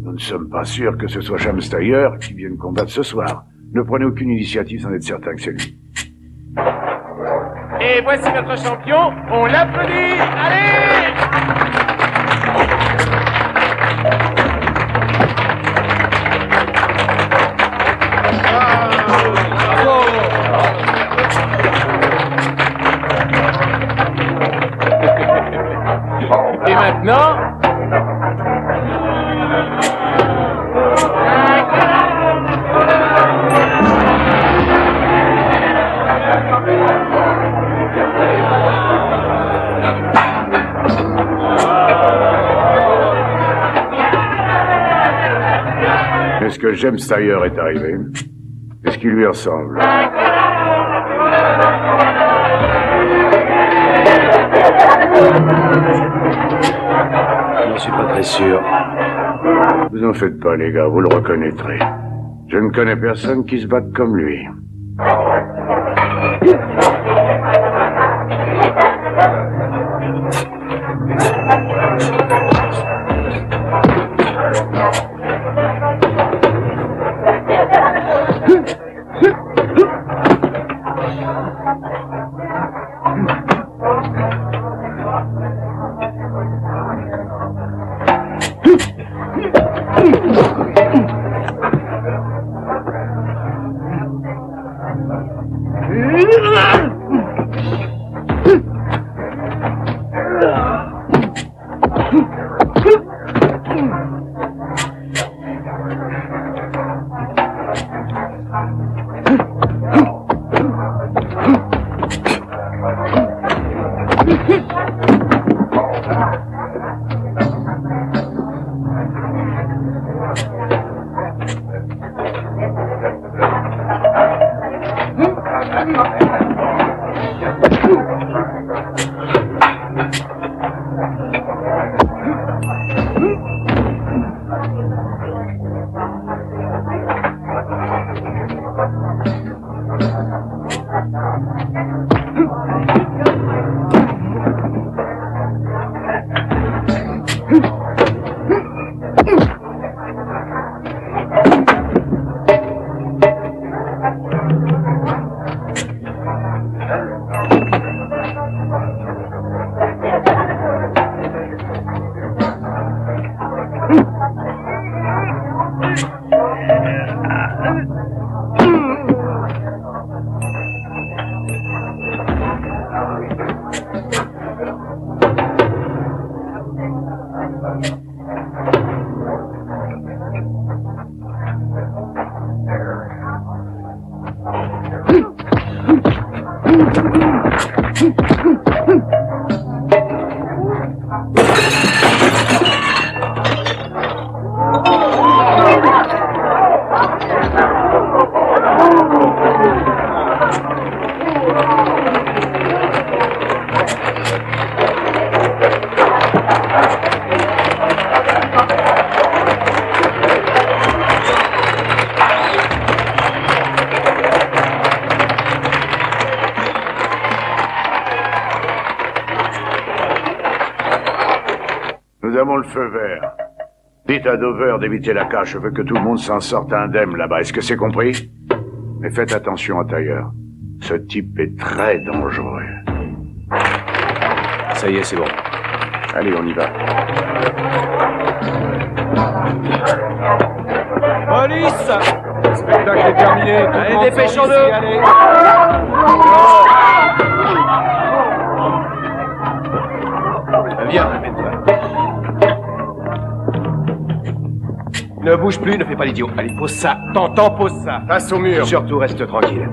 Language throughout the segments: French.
Nous ne sommes pas sûrs que ce soit James Taylor qui vienne combattre ce soir. Ne prenez aucune initiative sans être certain que c'est lui. Et voici notre champion, on l'applaudit. Allez! Et maintenant... Est-ce que James Taylor est arrivé? Est-ce qu'il lui ressemble? Je n'en suis pas très sûr. Vous en faites pas, les gars, vous le reconnaîtrez. Je ne connais personne qui se batte comme lui. Nous avons le feu vert. Dites à Dover d'éviter la cache. Je veux que tout le monde s'en sorte indemne là-bas. Est-ce que c'est compris? Mais faites attention à Tailleur. Ce type est très dangereux. Ça y est, c'est bon. Allez, on y va. Police! Le spectacle est terminé. Allez, dépêchons-nous! Viens, amène-toi. Ne bouge plus, ne fais pas l'idiot. Allez, pose ça. T'entends, pose ça. Face au mur. Surtout, reste tranquille.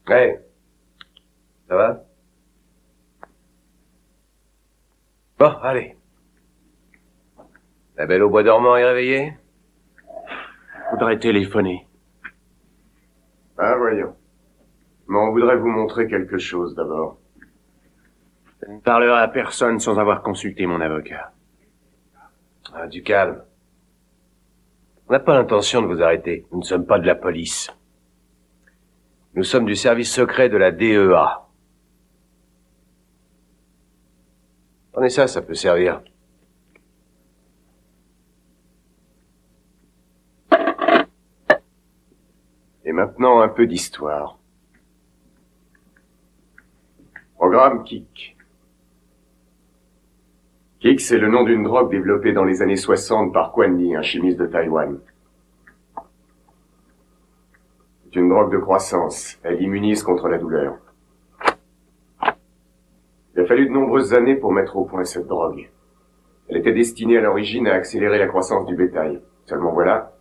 Hey, ça va? Bon, allez. La belle au bois dormant est réveillée? Faudrait téléphoner. Ah, voyons. Mais on voudrait vous montrer quelque chose d'abord. Je ne parlerai à personne sans avoir consulté mon avocat. Ah, du calme. On n'a pas l'intention de vous arrêter. Nous ne sommes pas de la police. Nous sommes du service secret de la DEA. Prenez ça, ça peut servir. Et maintenant, un peu d'histoire. Programme Kick. Kick, c'est le nom d'une drogue développée dans les années 60 par Quan Li, un chimiste de Taïwan. C'est une drogue de croissance. Elle immunise contre la douleur. Il a fallu de nombreuses années pour mettre au point cette drogue. Elle était destinée à l'origine à accélérer la croissance du bétail. Seulement voilà,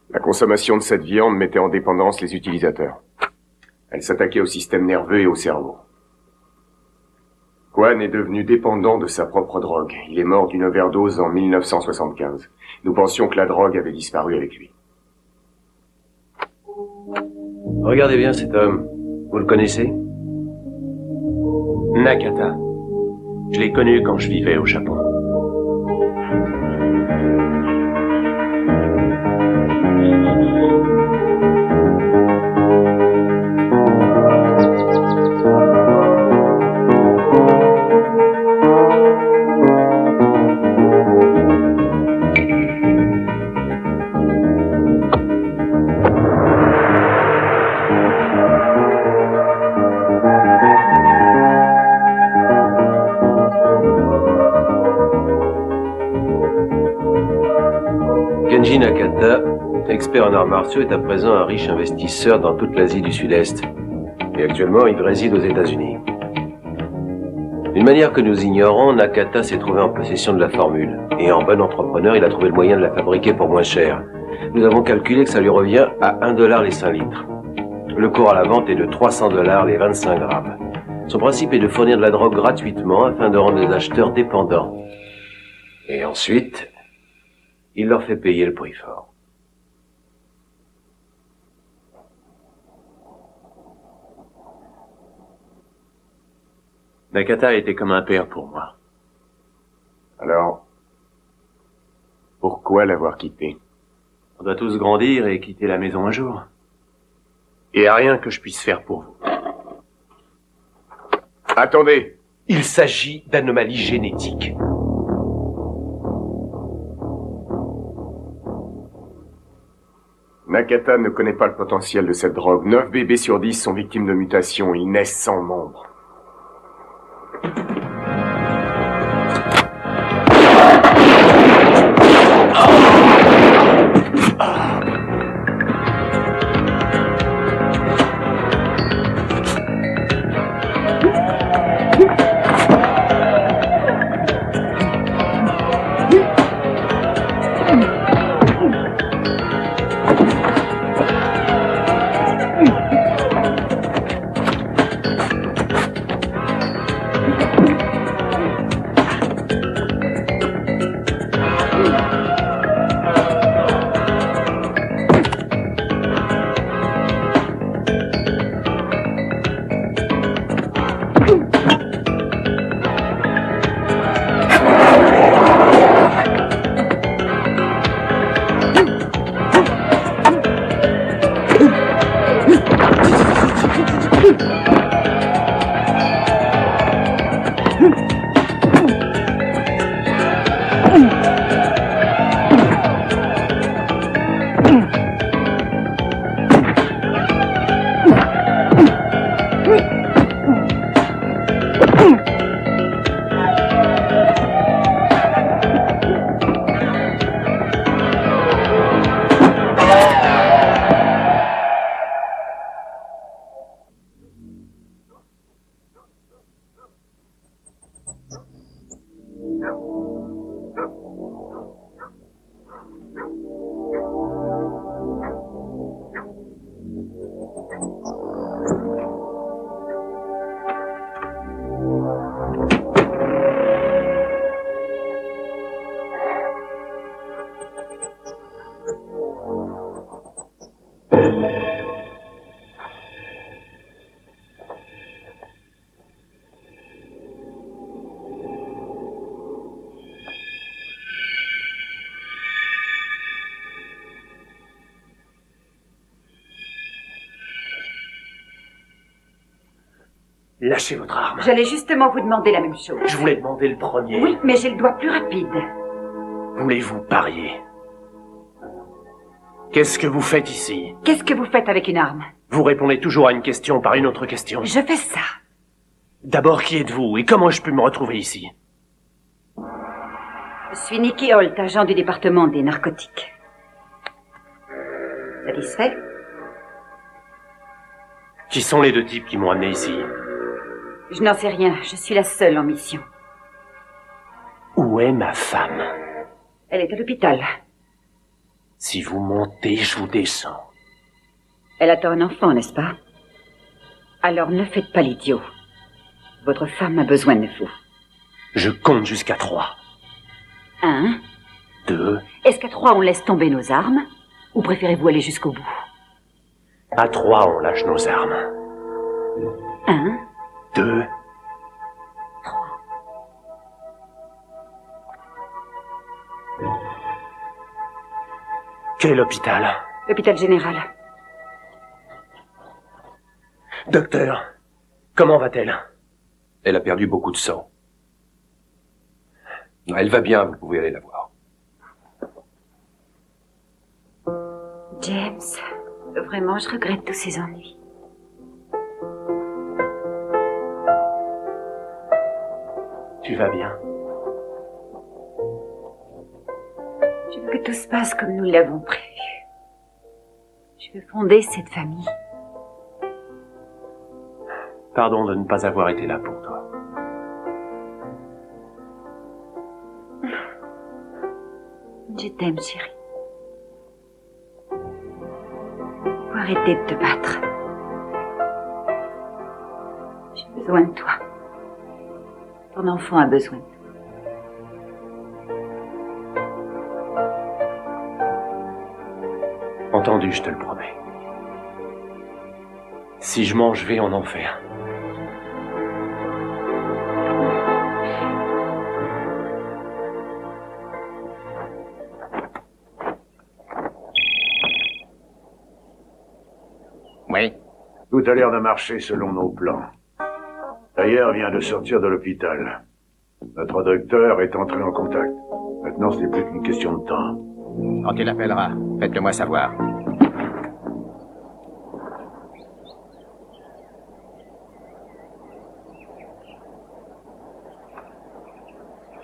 la consommation de cette viande mettait en dépendance les utilisateurs. Elle s'attaquait au système nerveux et au cerveau. Quan est devenu dépendant de sa propre drogue. Il est mort d'une overdose en 1975. Nous pensions que la drogue avait disparu avec lui. Regardez bien cet homme. Vous le connaissez? Nakata. Je l'ai connu quand je vivais au Japon. Kenji Nakata, expert en arts martiaux, est à présent un riche investisseur dans toute l'Asie du Sud-Est. Et actuellement, il réside aux États-Unis. D'une manière que nous ignorons, Nakata s'est trouvé en possession de la formule. Et en bon entrepreneur, il a trouvé le moyen de la fabriquer pour moins cher. Nous avons calculé que ça lui revient à $1 les 5 litres. Le cours à la vente est de $300 les 25 grammes. Son principe est de fournir de la drogue gratuitement afin de rendre les acheteurs dépendants. Et ensuite, il leur fait payer le prix fort. Nakata était comme un père pour moi. Alors, pourquoi l'avoir quitté? On doit tous grandir et quitter la maison un jour. Et y a rien que je puisse faire pour vous. Attendez! Il s'agit d'anomalies génétiques. Nakata ne connaît pas le potentiel de cette drogue. 9 bébés sur 10 sont victimes de mutations. Ils naissent sans membres. Lâchez votre arme. J'allais justement vous demander la même chose. Je voulais demander le premier. Oui, mais j'ai le doigt plus rapide. Voulez-vous parier? Qu'est-ce que vous faites ici? Qu'est-ce que vous faites avec une arme? Vous répondez toujours à une question par une autre question. Je fais ça. D'abord, qui êtes-vous et comment je peux me retrouver ici? Je suis Nicky Holt, agent du département des narcotiques. Satisfait? Qui sont les deux types qui m'ont amené ici? Je n'en sais rien, je suis la seule en mission. Où est ma femme? Elle est à l'hôpital. Si vous montez, je vous descends. Elle attend un enfant, n'est-ce pas? Alors ne faites pas l'idiot. Votre femme a besoin de vous. Je compte jusqu'à 3. 1. 2. Est-ce qu'à 3 on laisse tomber nos armes? Ou préférez-vous aller jusqu'au bout? À 3, on lâche nos armes. 1. 2. 3. Quel hôpital? L'hôpital général. Docteur, comment va-t-elle? Elle a perdu beaucoup de sang. Elle va bien, vous pouvez aller la voir. James, vraiment, je regrette tous ces ennuis. Tu vas bien? Je veux que tout se passe comme nous l'avons prévu. Je veux fonder cette famille. Pardon de ne pas avoir été là pour toi. Je t'aime, chérie. Faut arrêter de te battre. J'ai besoin de toi. Ton enfant a besoin de toi. Entendu, je te le promets. Si je mange, je vais en enfer. Oui. Tout a l'air de marcher selon nos plans. Tailleur vient de sortir de l'hôpital. Notre docteur est entré en contact. Maintenant, ce n'est plus qu'une question de temps. Quand il appellera, faites-le moi savoir.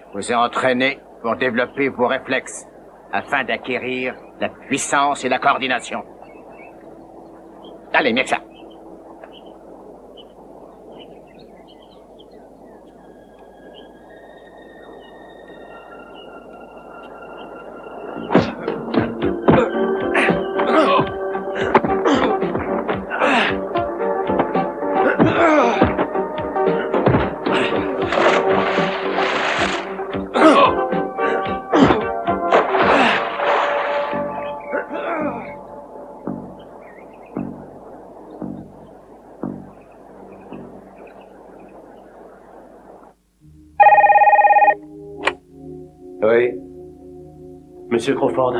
Je vous ai entraîné pour développer vos réflexes, afin d'acquérir la puissance et la coordination. Allez, mieux que ça. Oui. Monsieur Crawford,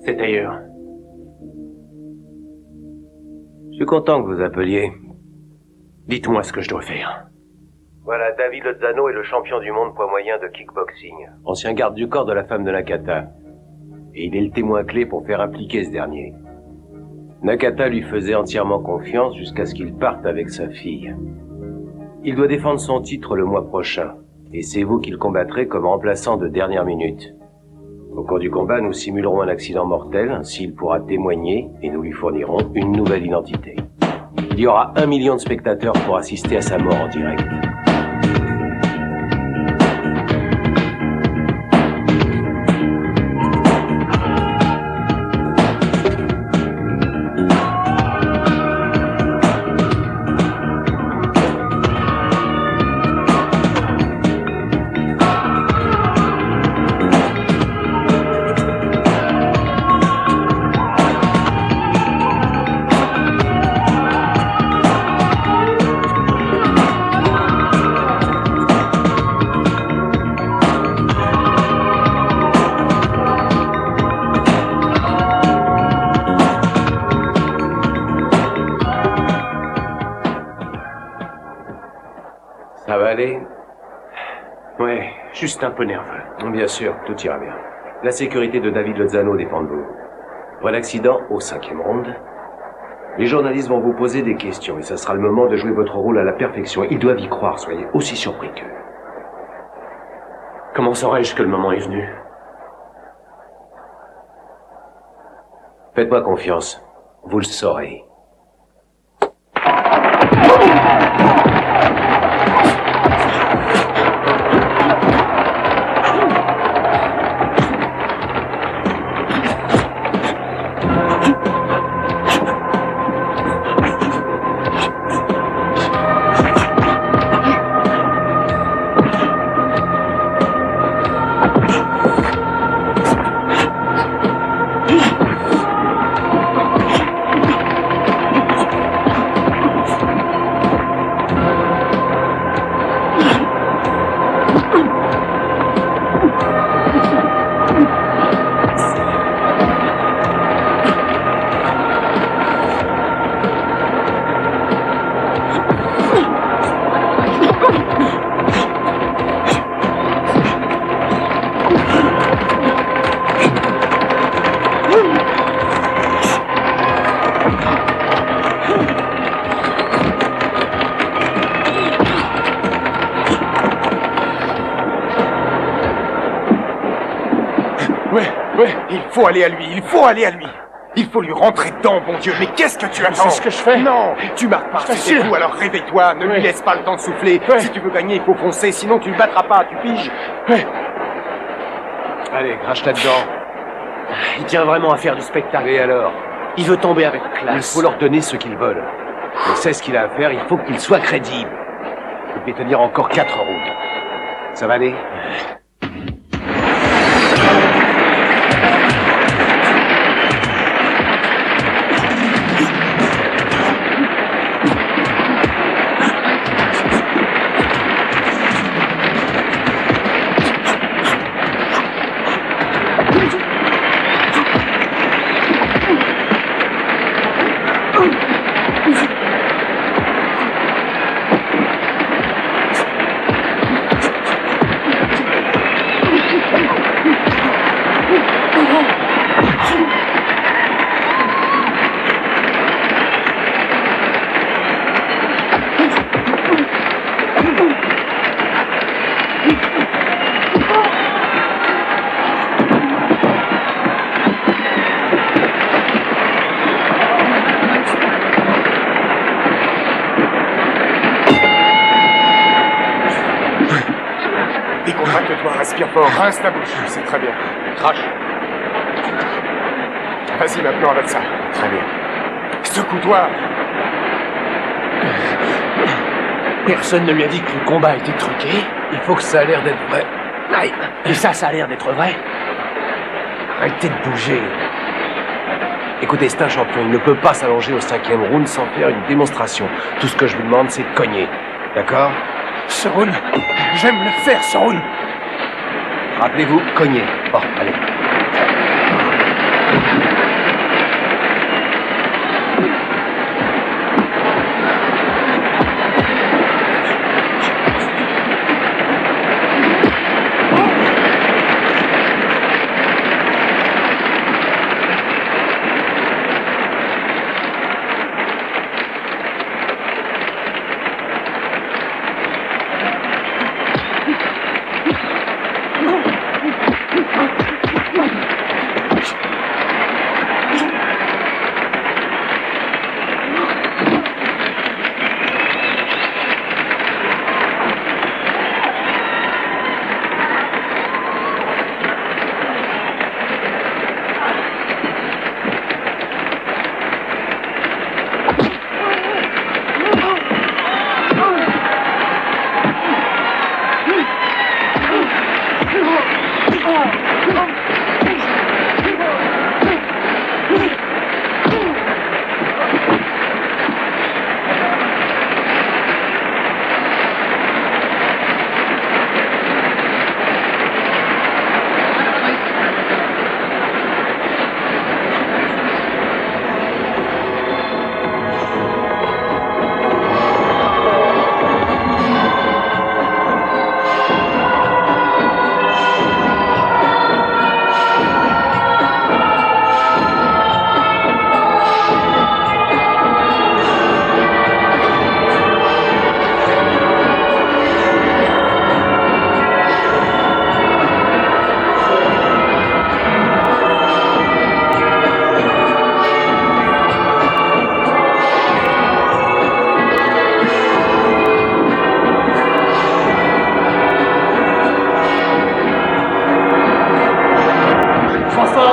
c'est ailleurs. Je suis content que vous appeliez. Dites-moi ce que je dois faire. Voilà, David Lozano est le champion du monde poids moyen de kickboxing. Ancien garde du corps de la femme de Nakata. Et il est le témoin clé pour faire appliquer ce dernier. Nakata lui faisait entièrement confiance jusqu'à ce qu'il parte avec sa fille. Il doit défendre son titre le mois prochain. Et c'est vous qui le combattrez comme remplaçant de dernière minute. Au cours du combat, nous simulerons un accident mortel, ainsi il pourra témoigner et nous lui fournirons une nouvelle identité. Il y aura 1 million de spectateurs pour assister à sa mort en direct. Ça va aller? Ouais, juste un peu nerveux. Bien sûr, tout ira bien. La sécurité de David Lozano dépend de vous. Pour l'accident au 5e round, les journalistes vont vous poser des questions et ça sera le moment de jouer votre rôle à la perfection. Ils doivent y croire, soyez aussi surpris qu'eux. Comment saurais-je que le moment est venu? Faites-moi confiance, vous le saurez. Il faut aller à lui, il faut aller à lui. Il faut lui rentrer dedans, bon Dieu. Mais qu'est-ce que tu attends? C'est ce que je fais. Non, tu marques pas. C'est fou, alors réveille-toi, ne lui laisse pas le temps de souffler. Si tu veux gagner, il faut foncer, sinon tu ne battras pas, tu piges. Allez, crache là-dedans. Il tient vraiment à faire du spectacle. Et alors? Il veut tomber avec classe. Il faut leur donner ce qu'ils veulent. Il sait ce qu'il a à faire, il faut qu'il soit crédible. Il peut tenir encore 4 rounds. Ça va aller? Décontracte-toi, respire fort, rince ta bouche, c'est très bien. Crache. Vas-y maintenant avec ça. Très bien. Secoue-toi. Personne ne lui a dit que le combat était truqué. Il faut que ça a l'air d'être vrai. Aïe. Et ça a l'air d'être vrai. Arrêtez de bouger. Écoutez, c'est un champion. Il ne peut pas s'allonger au 5e round sans faire une démonstration. Tout ce que je vous demande, c'est de cogner. D'accord? Ce round, j'aime le faire, ce round. Rappelez-vous, cognez. Bon, allez.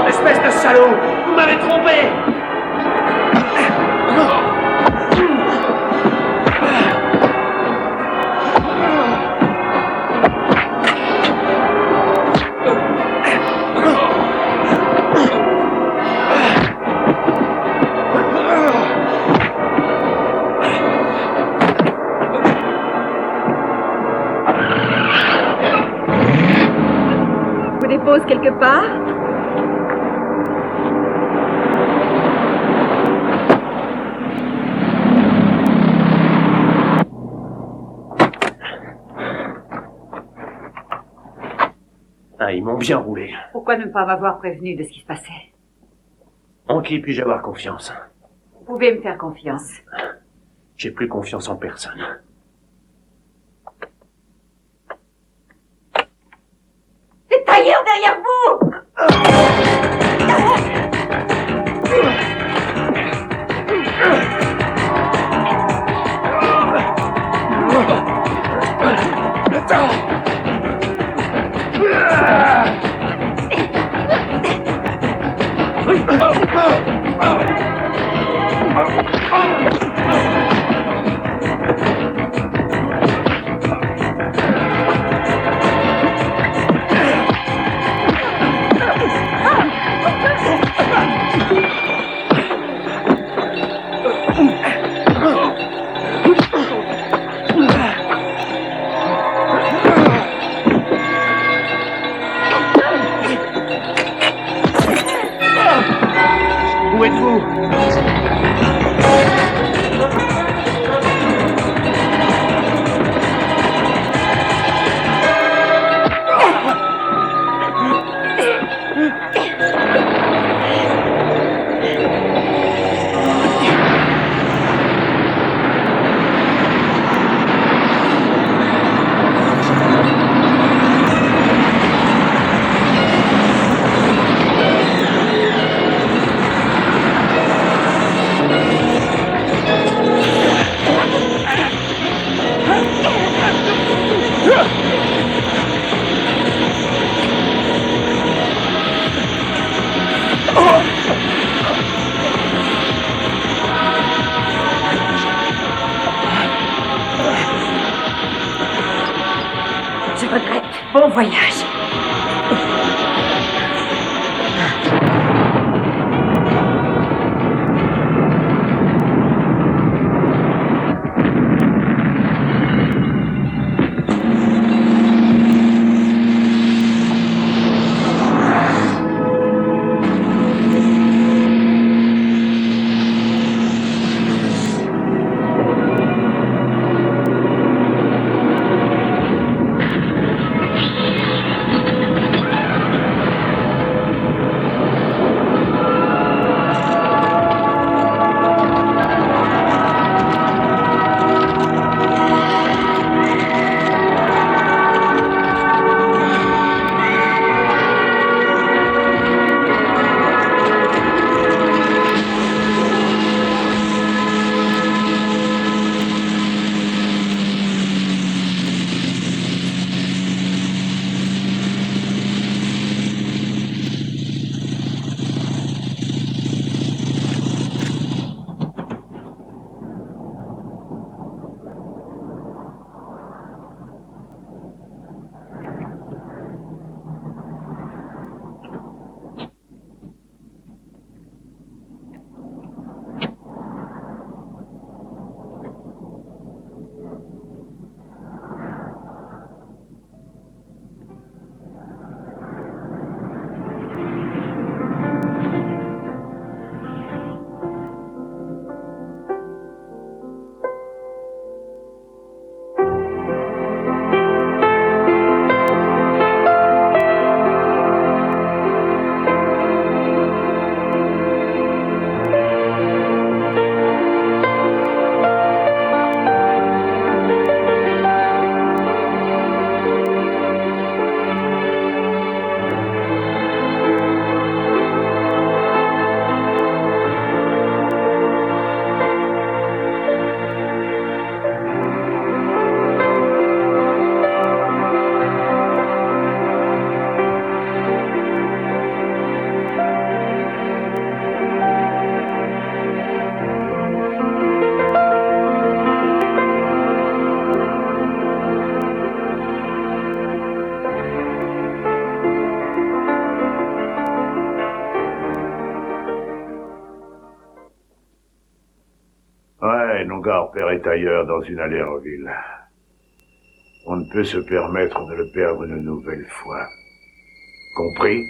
Espèce de salaud! Vous m'avez trompé! Vous dépose quelque part? Ah, ils m'ont bien roulé. Pourquoi ne pas m'avoir prévenu de ce qui se passait? En qui puis-je avoir confiance? Vous pouvez me faire confiance. J'ai plus confiance en personne. Les tailleurs derrière vous! Où êtes-vous? Je regrette. Bon voyage. hangar perd est ailleurs dans une allée en ville. On ne peut se permettre de le perdre une nouvelle fois. Compris?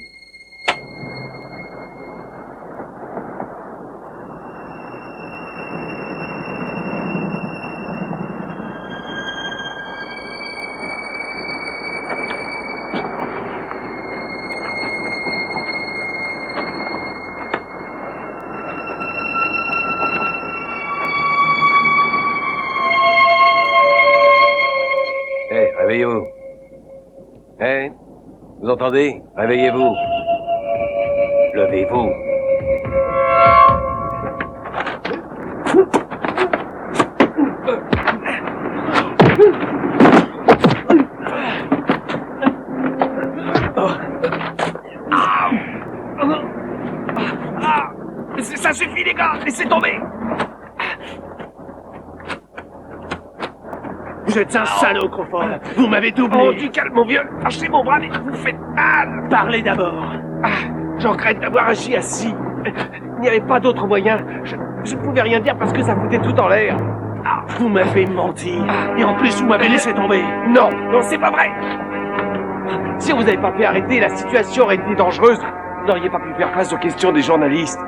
Réveillez-vous. Hein? Vous entendez? Réveillez-vous. Levez-vous. Ça suffit, les gars! Laissez tomber! Vous êtes un salaud, Crawford. Vous m'avez doublé. Oh, du calme, mon vieux. Lâchez mon bras, mais vous faites mal. Parlez d'abord. Je regrette d'avoir agi ainsi. Il n'y avait pas d'autre moyen. Je ne pouvais rien dire parce que ça foutait tout en l'air. Vous m'avez menti. Et en plus, vous m'avez laissé tomber. Non, c'est pas vrai. Si vous n'avez pas pu arrêter, la situation aurait été dangereuse. Vous n'auriez pas pu faire face aux questions des journalistes.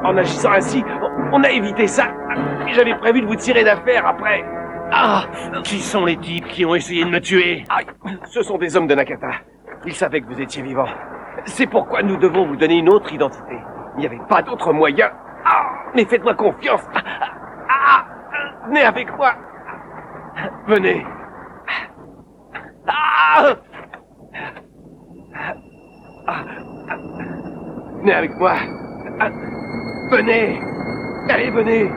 En agissant ainsi, on a évité ça. Et j'avais prévu de vous tirer d'affaire après. Qui sont les types qui ont essayé de me tuer? Ce sont des hommes de Nakata. Ils savaient que vous étiez vivant. C'est pourquoi nous devons vous donner une autre identité. Il n'y avait pas d'autre moyen. Mais faites-moi confiance. Venez avec moi. Venez. Venez avec moi. Venez. Allez, venez.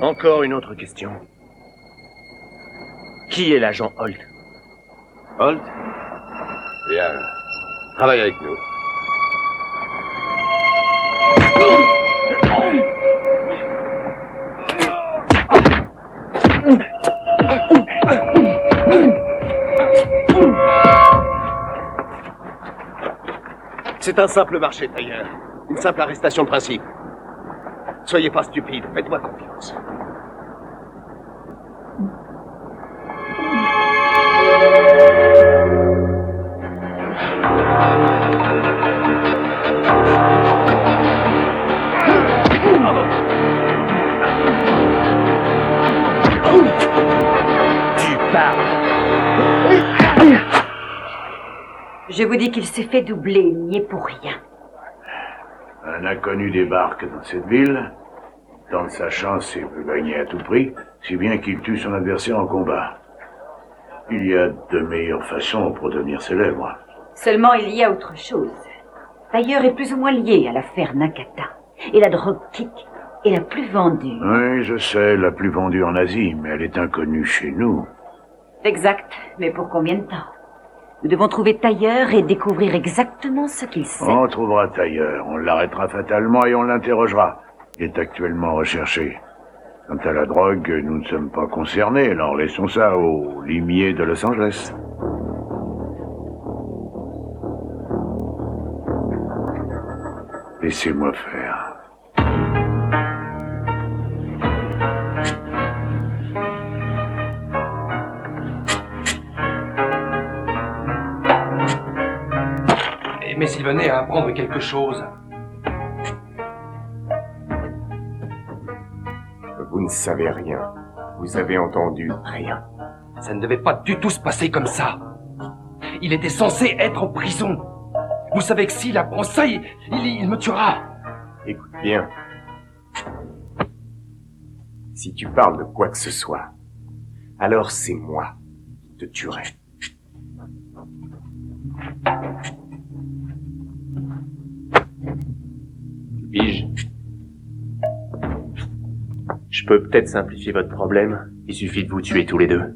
Encore une autre question. Qui est l'agent Holt? Holt? Bien. Travaille avec nous. C'est un simple marché, d'ailleurs. Une simple arrestation de principe. Soyez pas stupide, faites-moi confiance. Tu parles. Je vous dis qu'il s'est fait doubler, il n'y est pour rien. Un inconnu débarque dans cette ville, tente sa chance et veut gagner à tout prix, si bien qu'il tue son adversaire en combat. Il y a de meilleures façons pour devenir célèbre. Seulement, il y a autre chose. Tailleur est plus ou moins lié à l'affaire Nakata. Et la drogue kick est la plus vendue. Oui, je sais, la plus vendue en Asie, mais elle est inconnue chez nous. Exact, mais pour combien de temps? Nous devons trouver Tailleur et découvrir exactement ce qu'il sait. On trouvera Tailleur, on l'arrêtera fatalement et on l'interrogera. Il est actuellement recherché. Quant à la drogue, nous ne sommes pas concernés, alors laissons ça aux limiers de Los Angeles. Laissez-moi faire. Mais s'il venait à apprendre quelque chose... Vous ne savez rien. Vous avez entendu rien. Ça ne devait pas du tout se passer comme ça. Il était censé être en prison. Vous savez que s'il apprend ça, il me tuera. Écoute bien. Si tu parles de quoi que ce soit, alors c'est moi qui te tuerai. Pige. Je peux peut-être simplifier votre problème. Il suffit de vous tuer tous les deux.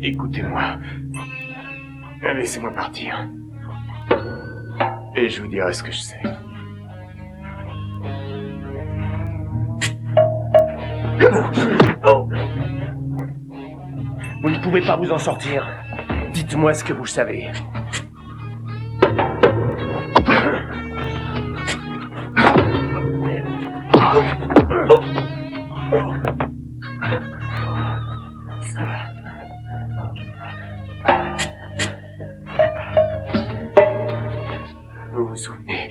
Écoutez-moi. Laissez-moi partir. Et je vous dirai ce que je sais. Vous ne pouvez pas vous en sortir. Dites-moi ce que vous savez. Vous vous souvenez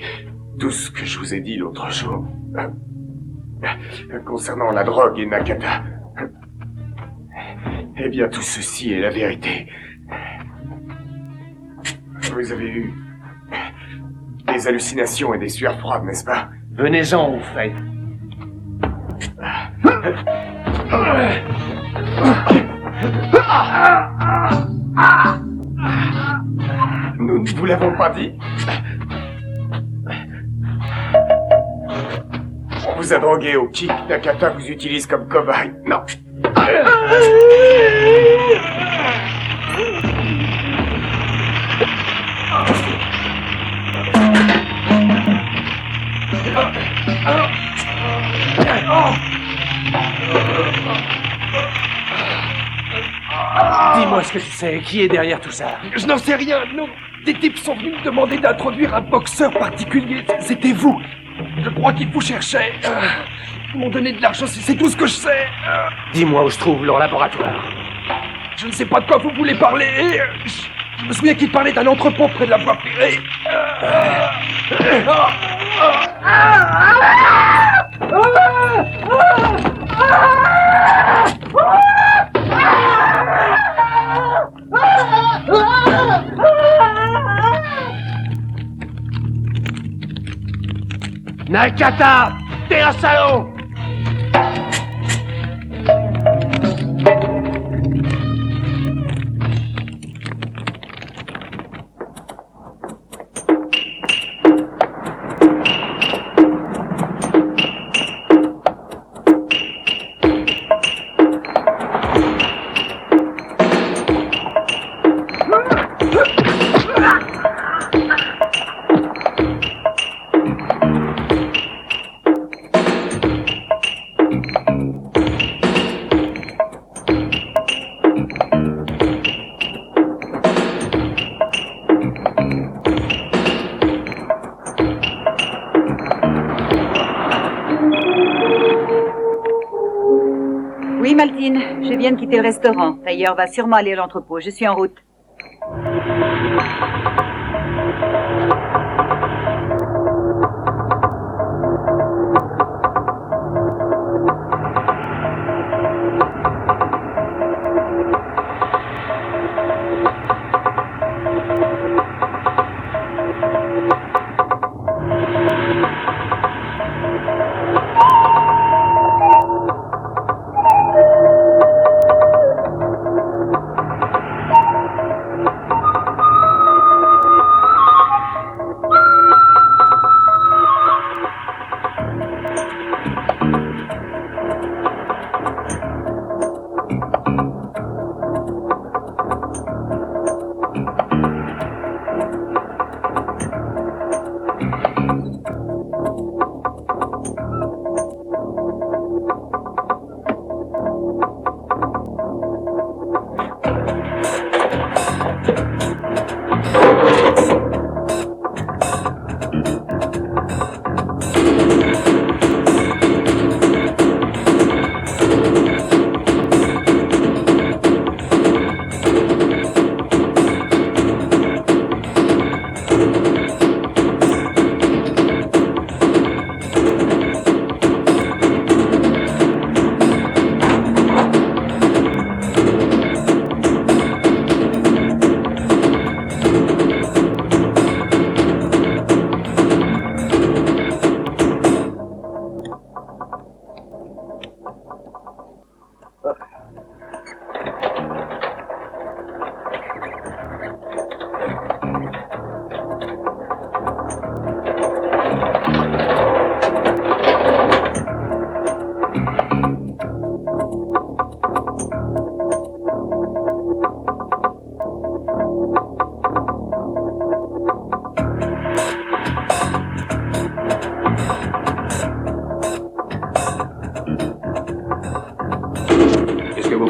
tout ce que je vous ai dit l'autre jour concernant la drogue et Nakata? Eh bien, tout ceci est la vérité. Vous avez eu des hallucinations et des sueurs froides, n'est-ce pas? Venez-en au fait. Nous ne vous l'avons pas dit. On vous a drogué au kick. Nakata vous utilise comme cobaye. Non. Dis-moi ce que tu sais. Qui est derrière tout ça? Je n'en sais rien, non. Des types sont venus me demander d'introduire un boxeur particulier. C'était vous. Je crois qu'ils vous cherchaient. Ils m'ont donné de l'argent, c'est tout ce que je sais. Dis-moi où se trouve leur laboratoire. Je ne sais pas de quoi vous voulez parler. Je me souviens qu'il parlait d'un entrepôt près de la voie ferrée. Nakata, t'es un salaud! Oui, Maltine, je viens de quitter le restaurant. D'ailleurs, va sûrement aller à l'entrepôt. Je suis en route.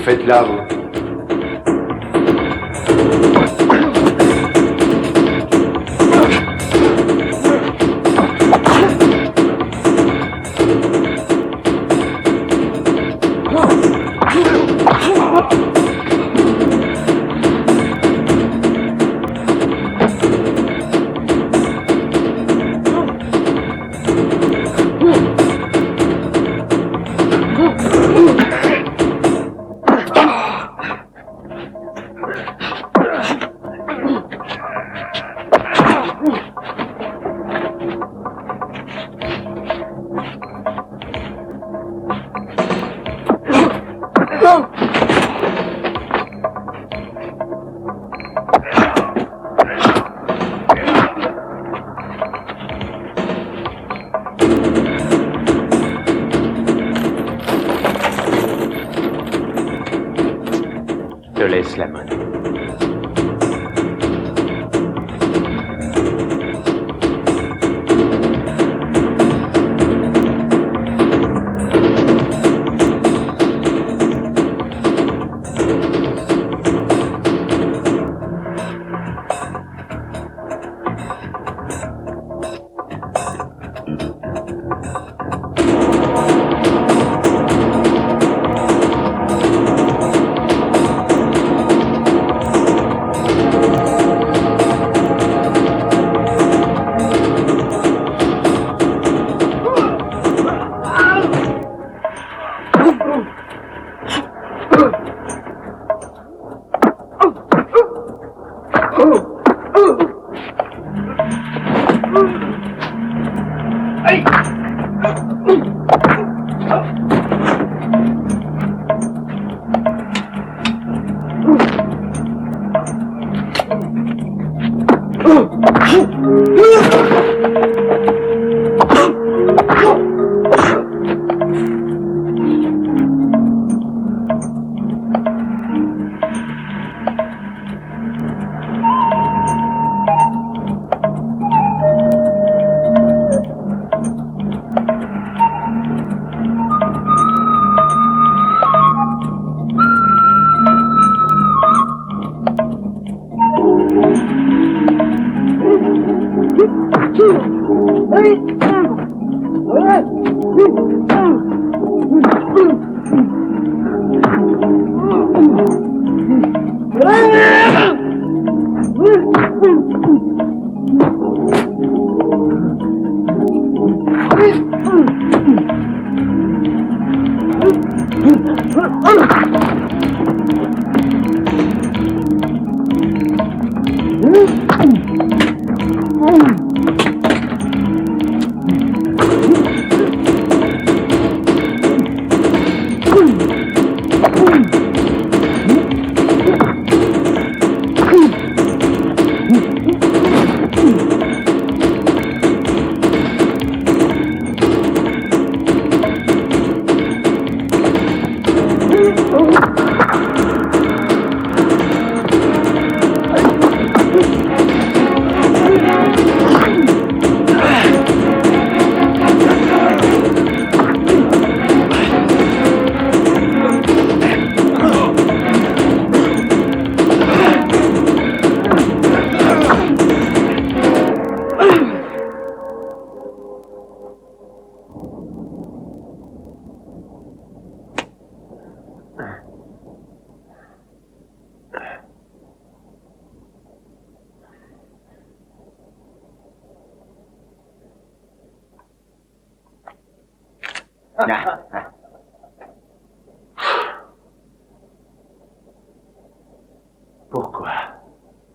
faites là, vous? Je laisse la monnaie.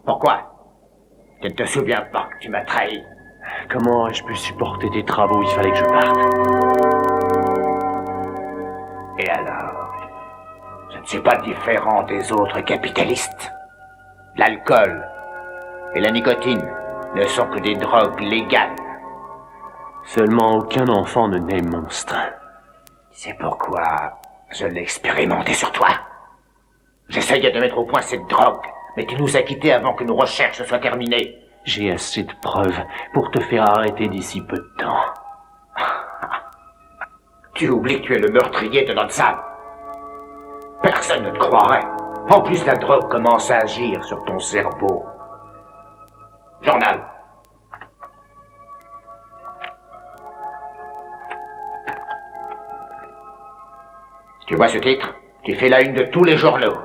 Pourquoi? Tu ne te souviens pas que tu m'as trahi? Comment ai-je pu supporter tes travaux? Il fallait que je parte. Et alors? Je ne suis pas différent des autres capitalistes. L'alcool et la nicotine ne sont que des drogues légales. Seulement aucun enfant ne naît monstre. C'est pourquoi je l'ai expérimenté sur toi. J'essayais de mettre au point cette drogue, mais tu nous as quittés avant que nos recherches soient terminées. J'ai assez de preuves pour te faire arrêter d'ici peu de temps. Tu oublies que tu es le meurtrier de notre Sam. Personne personne ne te croirait. En plus, la drogue commence à agir sur ton cerveau. Journal. Tu vois ce titre? Tu fais la une de tous les journaux.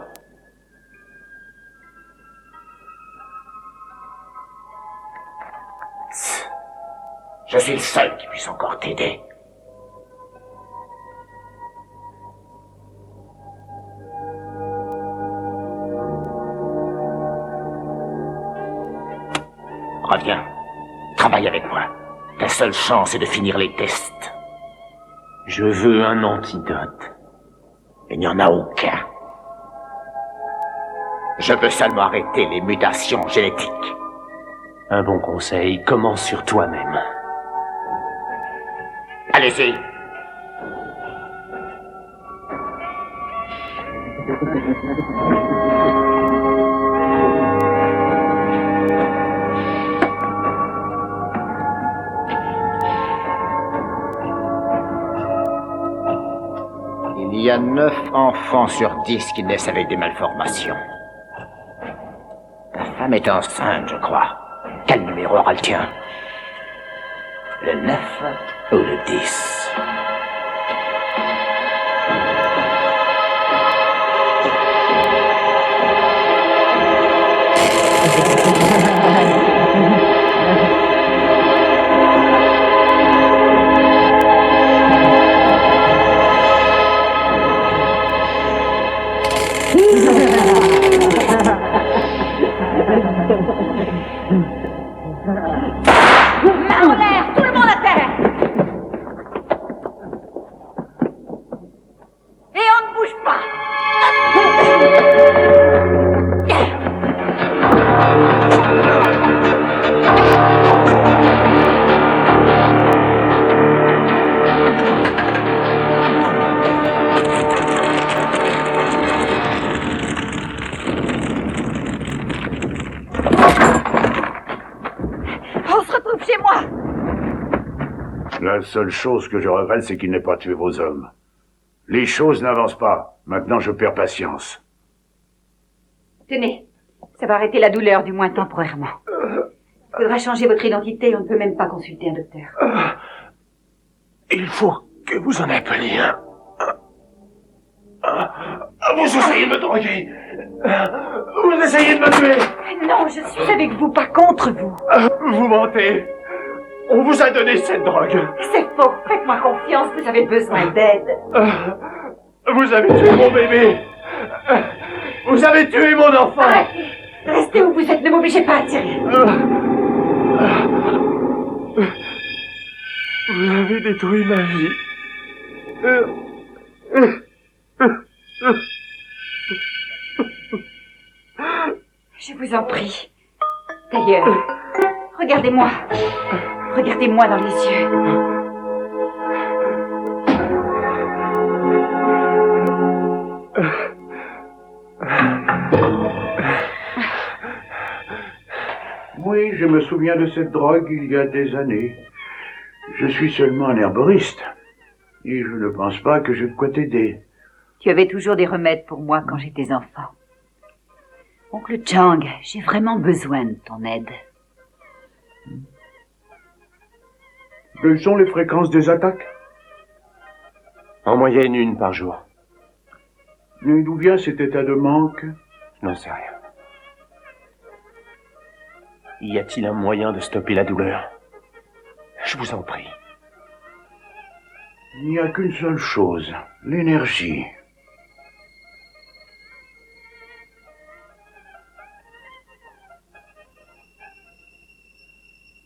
Je suis le seul qui puisse encore t'aider. Reviens. Travaille avec moi. Ta seule chance est de finir les tests. Je veux un antidote. Il n'y en a aucun. Je veux seulement arrêter les mutations génétiques. Un bon conseil, commence sur toi-même. Allez-y. Il y a 9 enfants sur 10 qui naissent avec des malformations. Ta femme est enceinte, je crois. Quel numéro aura le tien? Le 9 ou le 10? Main en l'air, tout le monde à terre! Et on ne bouge pas! On se retrouve chez moi! La seule chose que je regrette, c'est qu'il n'ait pas tué vos hommes. Les choses n'avancent pas. Maintenant, je perds patience. Tenez, ça va arrêter la douleur, du moins temporairement. Il faudra changer votre identité, on ne peut même pas consulter un docteur. Il faut que vous en appeliez un. Vous essayez de me droguer. Vous essayez de me tuer. Non, je suis avec vous, pas contre vous. Vous mentez. On vous a donné cette drogue. C'est faux, faites-moi confiance, vous avez besoin d'aide. Vous avez tué mon bébé. Vous avez tué mon enfant. Arrêtez, restez où vous êtes, ne m'obligez pas à tirer. Vous avez détruit ma vie. Je vous en prie. D'ailleurs, regardez-moi. Regardez-moi dans les yeux. Oui, je me souviens de cette drogue il y a des années. Je suis seulement un herboriste. Et je ne pense pas que j'ai de quoi t'aider. Tu avais toujours des remèdes pour moi quand j'étais enfant. Oncle Chang, j'ai vraiment besoin de ton aide. Quelles sont les fréquences des attaques? En moyenne, 1 par jour. Et d'où vient cet état de manque? Je n'en sais rien. Y a-t-il un moyen de stopper la douleur? Je vous en prie. Il n'y a qu'une seule chose, l'énergie.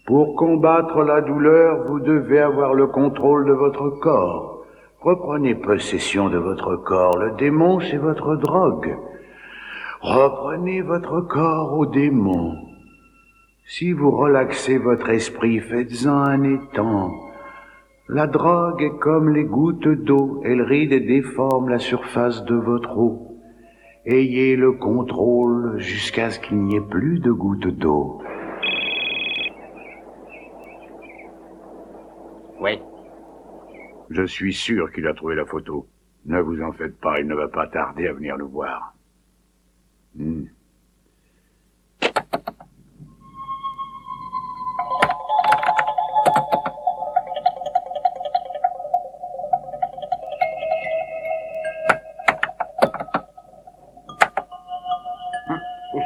Pour combattre la douleur, vous devez avoir le contrôle de votre corps. Reprenez possession de votre corps. Le démon, c'est votre drogue. Reprenez votre corps au démon. Si vous relaxez votre esprit, faites-en un étang. La drogue est comme les gouttes d'eau. Elle ride et déforme la surface de votre eau. Ayez le contrôle jusqu'à ce qu'il n'y ait plus de gouttes d'eau. Oui. Je suis sûr qu'il a trouvé la photo. Ne vous en faites pas, il ne va pas tarder à venir nous voir. Je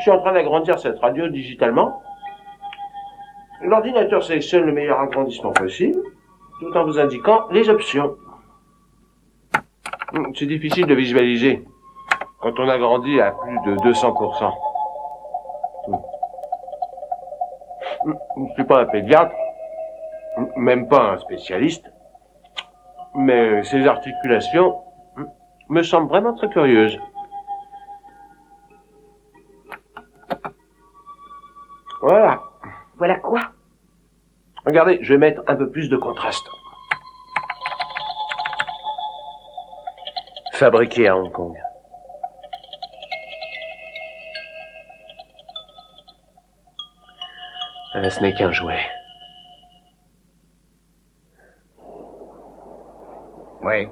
suis en train d'agrandir cette radio digitalement. L'ordinateur sélectionne le meilleur agrandissement possible, tout en vous indiquant les options. C'est difficile de visualiser quand on agrandit à plus de 200%. Je ne suis pas un pédiatre, même pas un spécialiste, mais ces articulations me semblent vraiment très curieuses. Voilà. Voilà quoi? Regardez, je vais mettre un peu plus de contraste. Fabriqué à Hong Kong. Ce n'est qu'un jouet. Oui.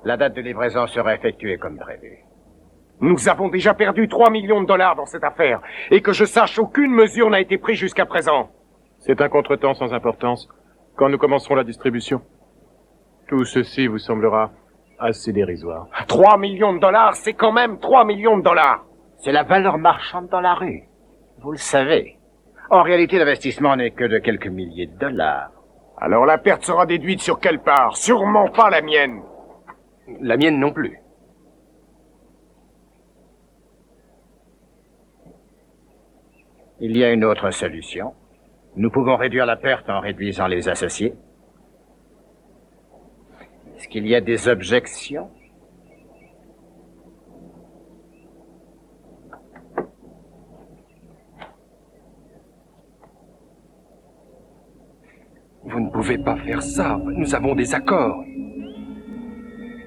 La date de livraison sera effectuée comme prévu. Nous avons déjà perdu 3 millions de dollars dans cette affaire. Et que je sache, aucune mesure n'a été prise jusqu'à présent. C'est un contretemps sans importance. Quand nous commencerons la distribution, tout ceci vous semblera assez dérisoire. 3 millions de dollars, c'est quand même 3 millions de dollars. C'est la valeur marchande dans la rue. Vous le savez. En réalité, l'investissement n'est que de quelques milliers de dollars. Alors la perte sera déduite sur quelle part? Sûrement pas la mienne. La mienne non plus. Il y a une autre solution. Nous pouvons réduire la perte en réduisant les associés. Est-ce qu'il y a des objections? Vous ne pouvez pas faire ça. Nous avons des accords.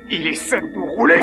Il essaie de nous rouler.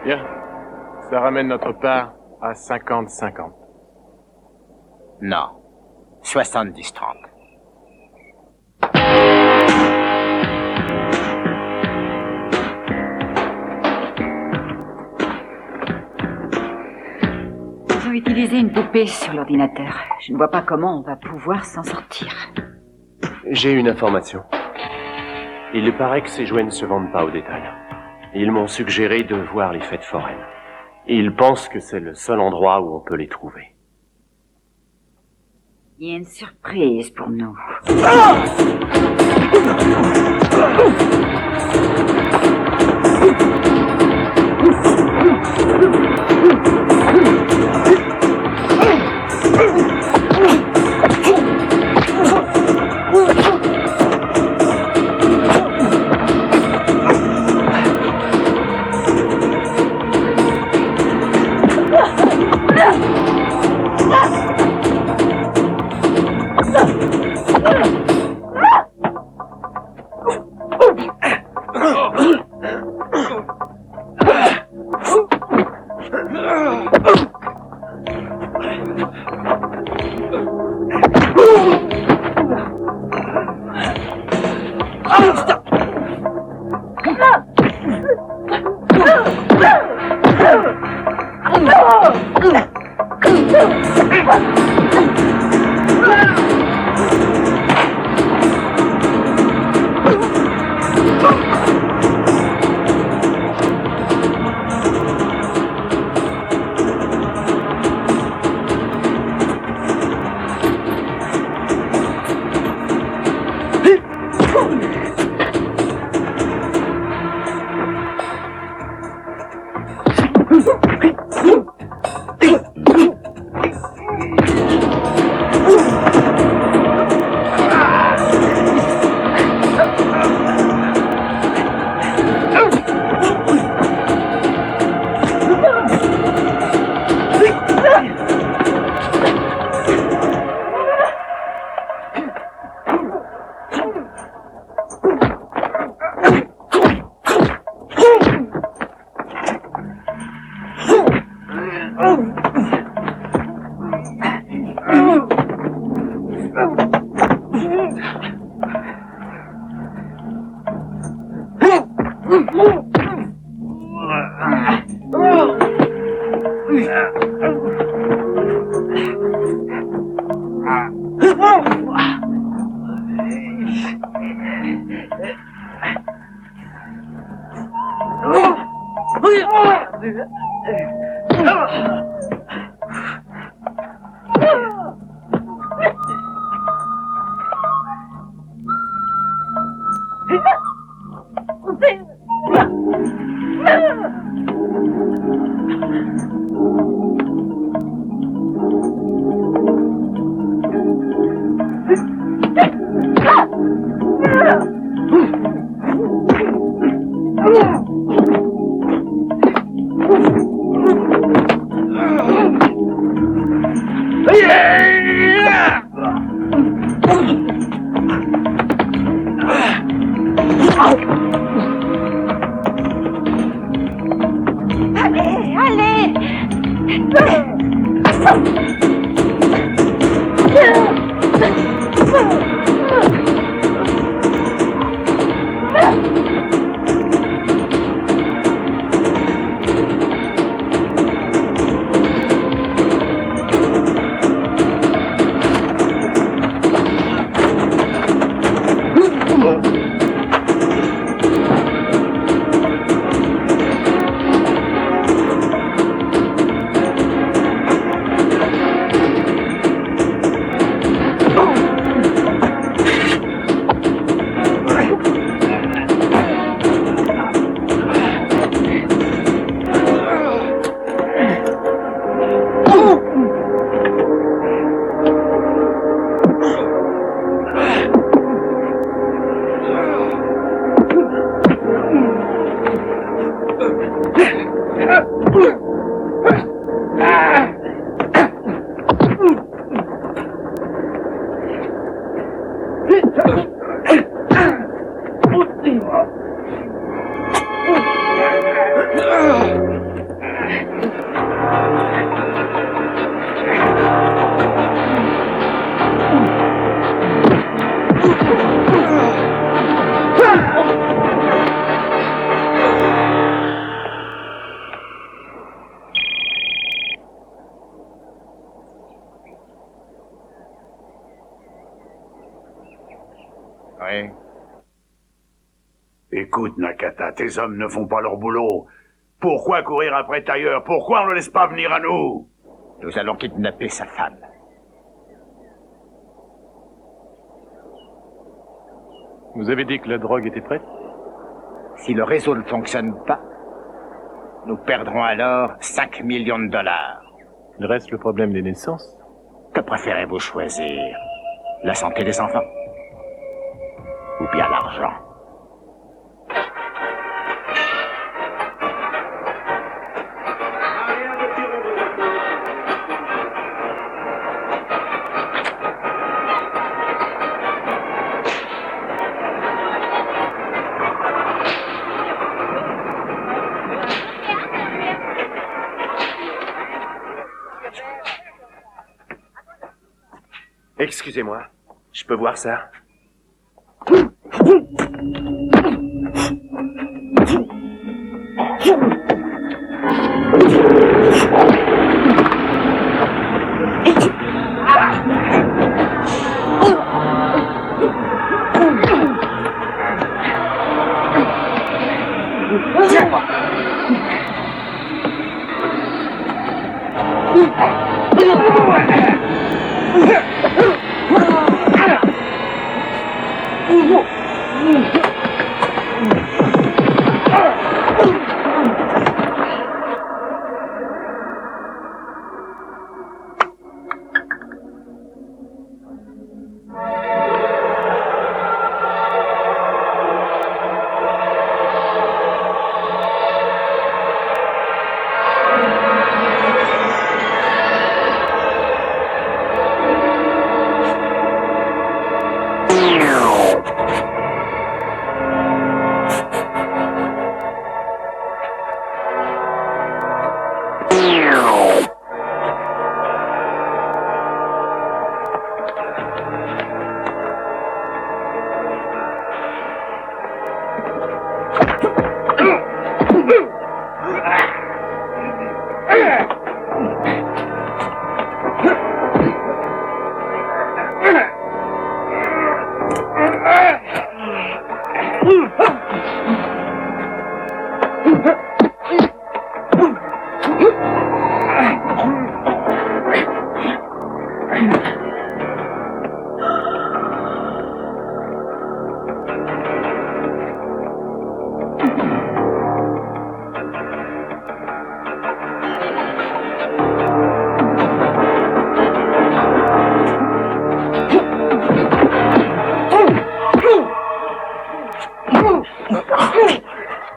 Bien. Ça ramène notre part à 50-50. Non. 70-30. Ils ont utilisé une poupée sur l'ordinateur. Je ne vois pas comment on va pouvoir s'en sortir. J'ai une information. Il paraît que ces jouets ne se vendent pas au détail. Ils m'ont suggéré de voir les fêtes foraines. Ils pensent que c'est le seul endroit où on peut les trouver. Il y a une surprise pour nous. Oui. Écoute, Nakata, tes hommes ne font pas leur boulot. Pourquoi courir après Tailleur? Pourquoi on ne laisse pas venir à nous? Nous allons kidnapper sa femme. Vous avez dit que la drogue était prête? Si le réseau ne fonctionne pas, nous perdrons alors 5 millions de dollars. Il reste le problème des naissances. Que préférez-vous choisir? La santé des enfants? Ou bien l'argent? Excusez-moi, je peux voir ça?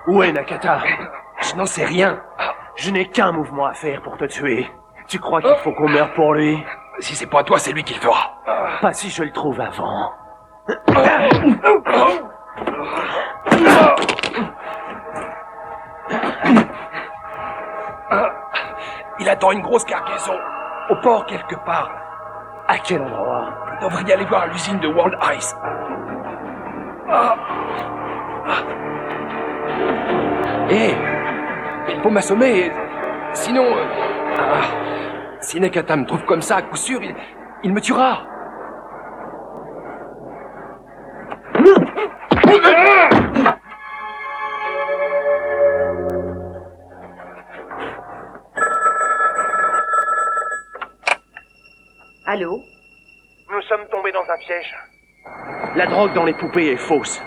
Où est Nakata? Je n'en sais rien. Je n'ai qu'un mouvement à faire pour te tuer. Tu crois qu'il faut qu'on meure pour lui? Si c'est pas toi, c'est lui qui le fera. Pas si je le trouve avant. Il attend une grosse cargaison. Au port quelque part. À quel endroit? Vous devriez aller voir à l'usine de World Ice. Hé, il faut m'assommer. Sinon... si Nakata me trouve comme ça, à coup sûr, il me tuera. Allô? Nous sommes tombés dans un piège. La drogue dans les poupées est fausse.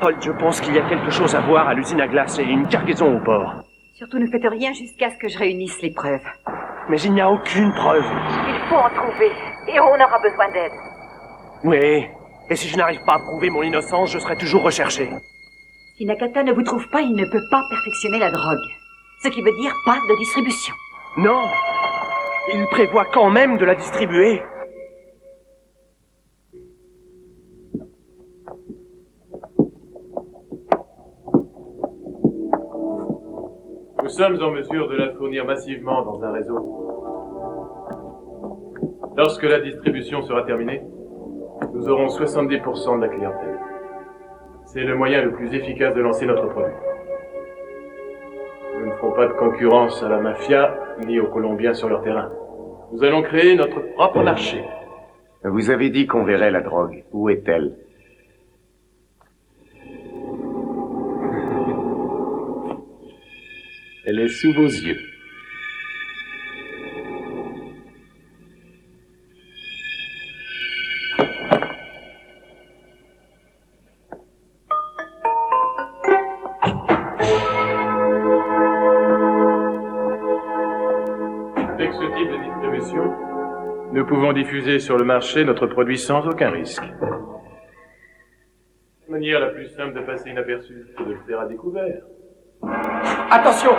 Holt, je pense qu'il y a quelque chose à voir à l'usine à glace et une cargaison au port. Surtout ne faites rien jusqu'à ce que je réunisse les preuves. Mais il n'y a aucune preuve. Il faut en trouver, et on aura besoin d'aide. Oui, et si je n'arrive pas à prouver mon innocence, je serai toujours recherché. Si Nakata ne vous trouve pas, il ne peut pas perfectionner la drogue. Ce qui veut dire pas de distribution. Non, il prévoit quand même de la distribuer. Nous sommes en mesure de la fournir massivement dans un réseau. Lorsque la distribution sera terminée, nous aurons 70% de la clientèle. C'est le moyen le plus efficace de lancer notre produit. Nous ne ferons pas de concurrence à la mafia, ni aux Colombiens sur leur terrain. Nous allons créer notre propre marché. Vous avez dit qu'on verrait la drogue. Où est-elle? Elle est sous vos yeux. Avec ce type de distribution, nous pouvons diffuser sur le marché notre produit sans aucun risque. La manière la plus simple de passer inaperçu, c'est de le faire à découvert. Attention!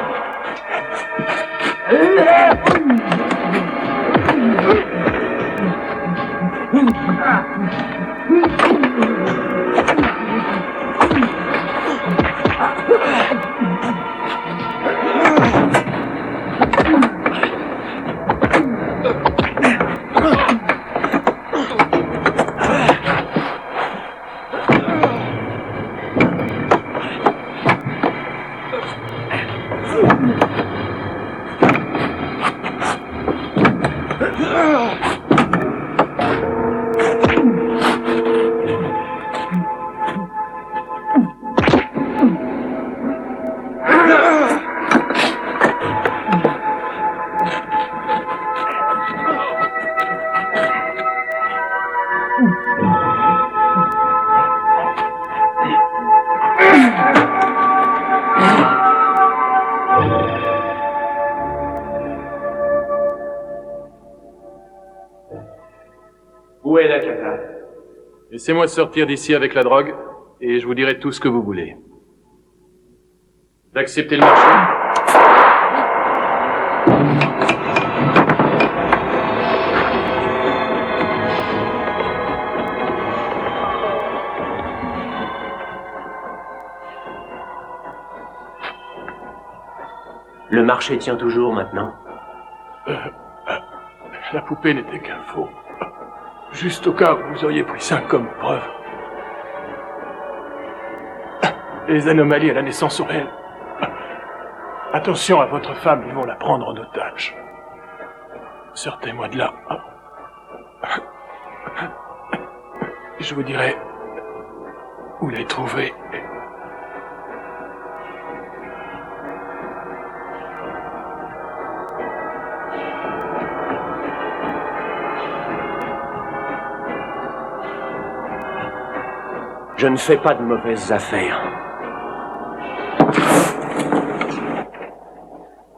Où est Nakata? Laissez-moi sortir d'ici avec la drogue, et je vous dirai tout ce que vous voulez. D'accepter le marché? Le marché tient toujours maintenant. La poupée n'était qu'un faux. Juste au cas où vous auriez pris ça comme preuve. Les anomalies à la naissance sont réelles. Attention à votre femme, ils vont la prendre en otage. Sortez-moi de là. Je vous dirai où les trouver. Je ne fais pas de mauvaises affaires.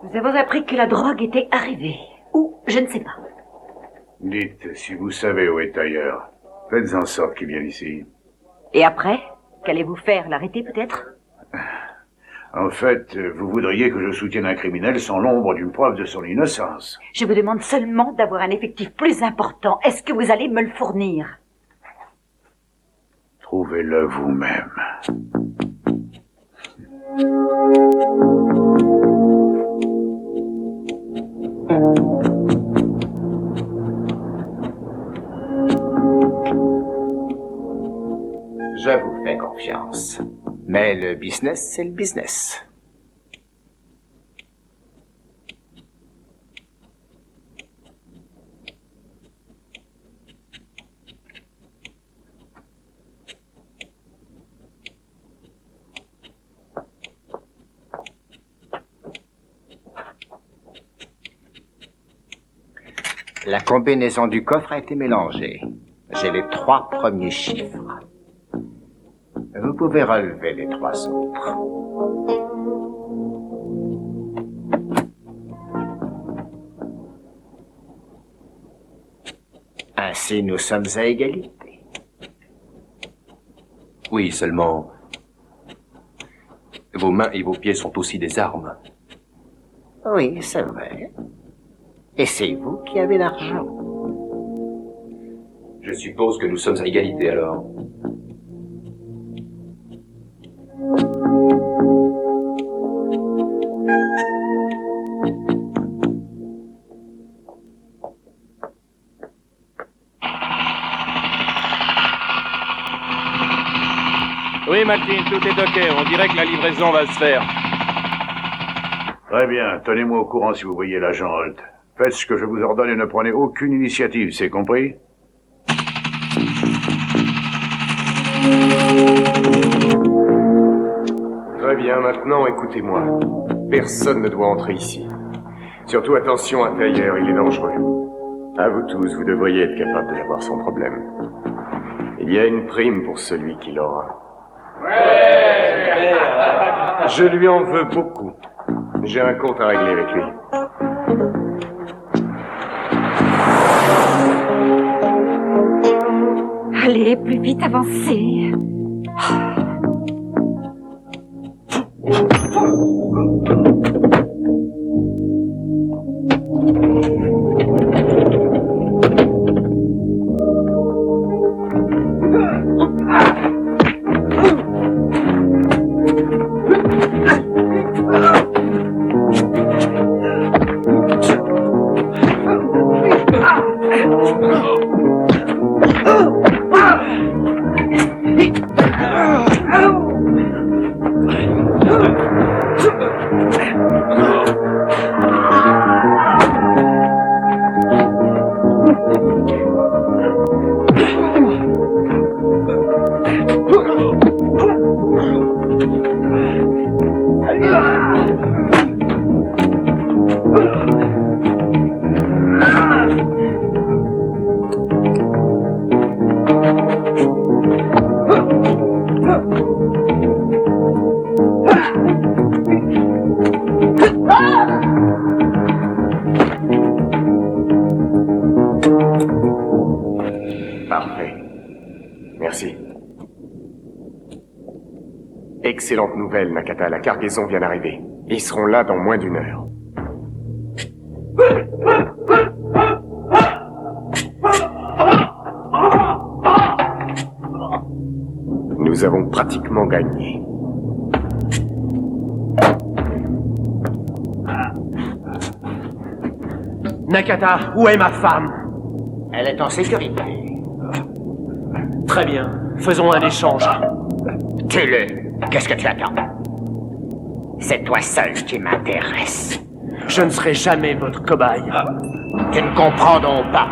Nous avons appris que la drogue était arrivée. Ou, je ne sais pas. Dites, si vous savez où est ailleurs, faites en sorte qu'il vienne ici. Et après? Qu'allez-vous faire? L'arrêter peut-être? En fait, vous voudriez que je soutienne un criminel sans l'ombre d'une preuve de son innocence. Je vous demande seulement d'avoir un effectif plus important. Est-ce que vous allez me le fournir? Trouvez-le vous-même. Je vous fais confiance. Mais le business, c'est le business. La combinaison du coffre a été mélangée. J'ai les 3 premiers chiffres. Vous pouvez relever les 3 autres. Ainsi, nous sommes à égalité. Oui, seulement... Vos mains et vos pieds sont aussi des armes. Oui, c'est vrai. Et c'est vous qui avez l'argent. Je suppose que nous sommes à égalité alors. Oui, Maltine, tout est ok. On dirait que la livraison va se faire. Très bien, tenez-moi au courant si vous voyez l'agent Holt. Faites ce que je vous ordonne et ne prenez aucune initiative, c'est compris? Très bien, maintenant écoutez-moi. Personne ne doit entrer ici. Surtout attention à Taylor, il est dangereux. À vous tous, vous devriez être capable de l'avoir sans problème. Il y a une prime pour celui qui l'aura. Je lui en veux beaucoup. J'ai un compte à régler avec lui. Allez, plus vite, avancez. Parfait. Merci. Excellente nouvelle, Nakata. La cargaison vient d'arriver. Ils seront là dans moins d'1 heure. Nous avons pratiquement gagné. Nakata, où est ma femme? Elle est en sécurité. Très bien, faisons un échange. Tue-le. Qu'est-ce que tu attends? C'est toi seul qui m'intéresse. Je ne serai jamais votre cobaye. Tu ne comprends donc pas.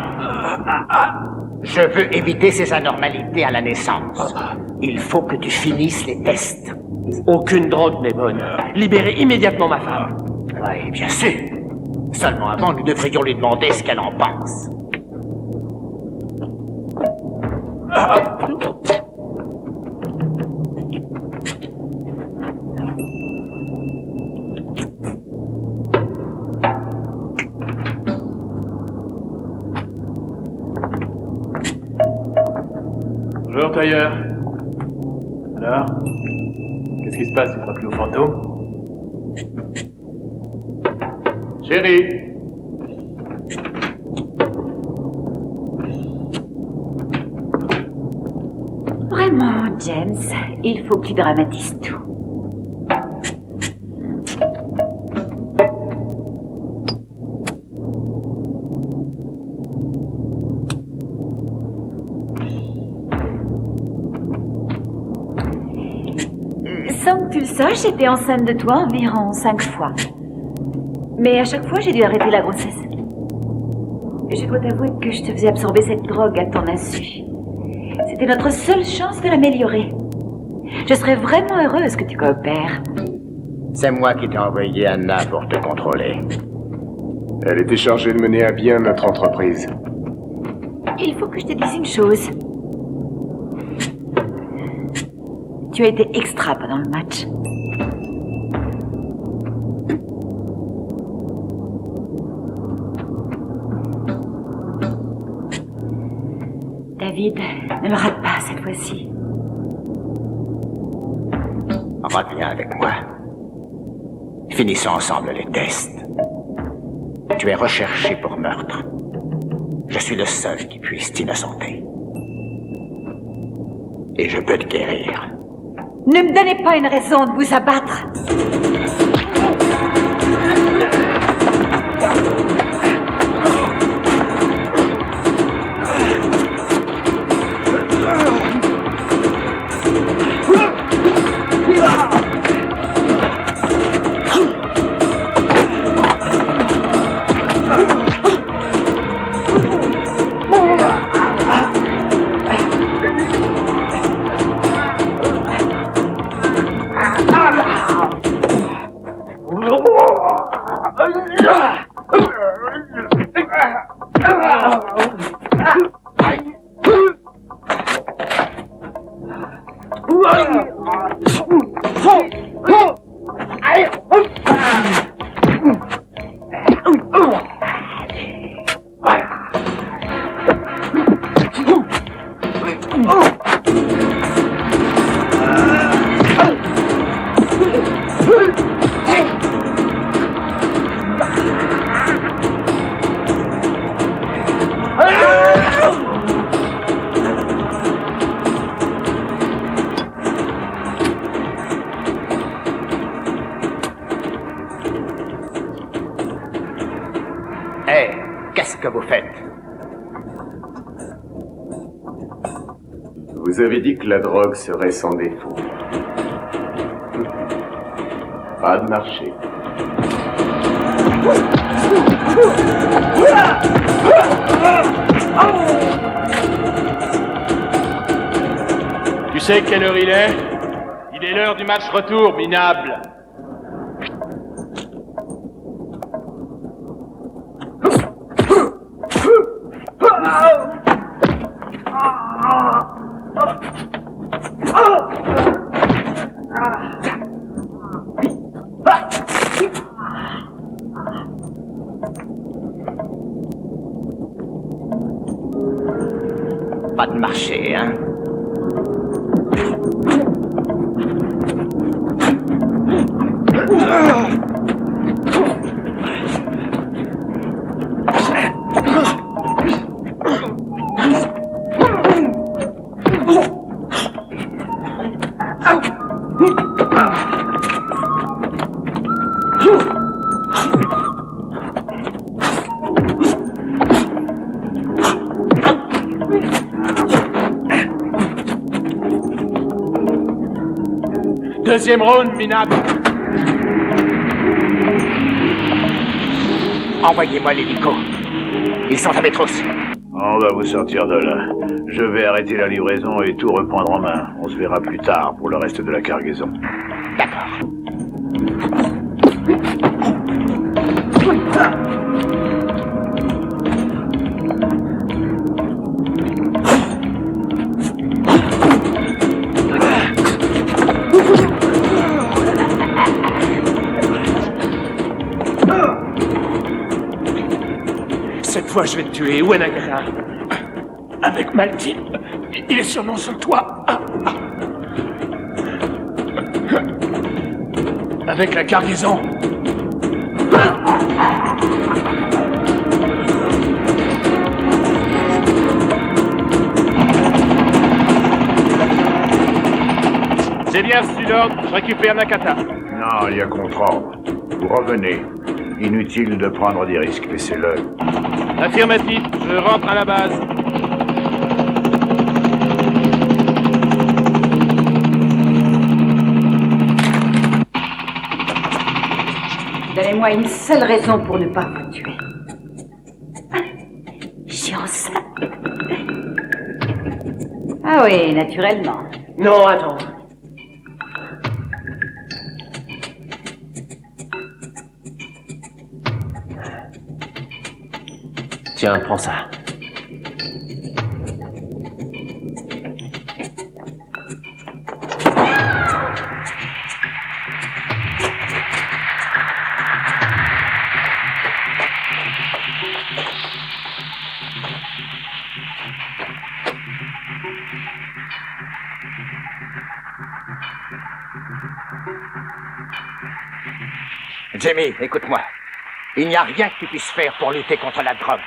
Je veux éviter ces anormalités à la naissance. Il faut que tu finisses les tests. Aucune drogue n'est bonne. Libérez immédiatement ma femme. Oui, bien sûr. Seulement avant, nous devrions lui demander ce qu'elle en pense. Bonjour, Tailleur. Alors? Qu'est-ce qui se passe? Tu crois plus au fantôme? Chérie. Vraiment, James, il faut que tu dramatises tout. Sans que tu le saches, j'étais enceinte de toi environ 5 fois. Mais à chaque fois, j'ai dû arrêter la grossesse. Je dois t'avouer que je te faisais absorber cette drogue à ton insu. C'était notre seule chance de l'améliorer. Je serais vraiment heureuse que tu coopères. C'est moi qui t'ai envoyé Anna pour te contrôler. Elle était chargée de mener à bien notre entreprise. Il faut que je te dise une chose. Tu as été extra pendant le match. David, ne le rate pas cette fois-ci. Reviens avec moi. Finissons ensemble les tests. Tu es recherché pour meurtre. Je suis le seul qui puisse t'innocenter. Et je peux te guérir. Ne me donnez pas une raison de vous abattre. Qu'est-ce que vous faites? Vous avez dit que la drogue serait sans défaut. Pas de marché. Tu sais quelle heure il est? Il est l'heure du match retour, minable. Pas de marché, hein? Deuxième round, minable. Envoyez-moi l'hélico. Ils sont à Métros. On va vous sortir de là. Je vais arrêter la livraison et tout reprendre en main. On se verra plus tard pour le reste de la cargaison. D'accord. Cette fois, je vais te tuer, Wenagata. Avec Maltine. Il est sûrement sur toi. Avec la cargaison. C'est bien, Sudord, je récupère Nakata. Non, il y a contre-ordre. Vous revenez. Inutile de prendre des risques, laissez-le. Affirmatif, je rentre à la base. Donnez-moi une seule raison pour ne pas vous tuer. Chance. Ah oui, naturellement. Non, attends. Tiens, prends ça. Jimmy, écoute-moi. Il n'y a rien que tu puisses faire pour lutter contre la drogue.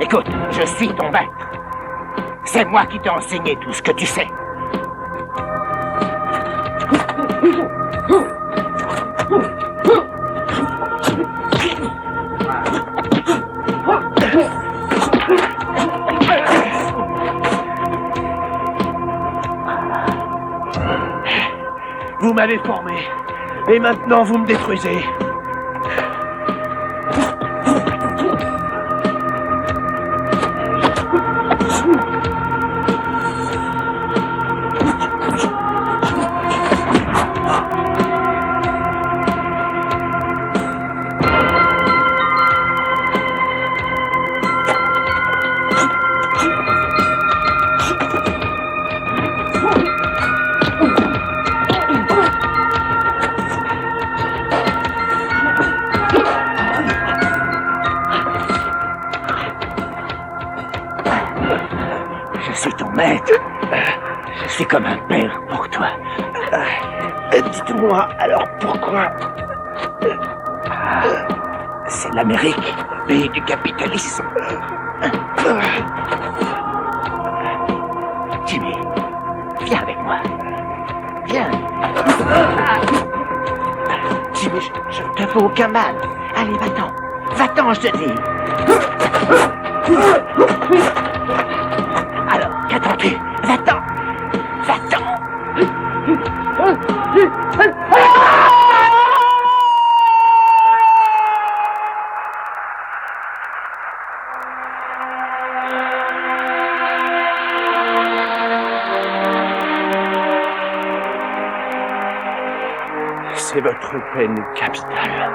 Écoute, je suis ton maître. C'est moi qui t'ai enseigné tout ce que tu sais. Vous m'avez formé. Et maintenant, vous me détruisez. Je suis comme un père pour toi. Dites-moi, alors pourquoi? C'est l'Amérique, pays du capitalisme. Jimmy, viens avec moi. Viens. Jimmy, je ne te fais aucun mal. Allez, va-t'en. Va-t'en, je te dis. Alors, qu'attends-tu? Va-t'en. Va-t'en. C'est votre peine capitale.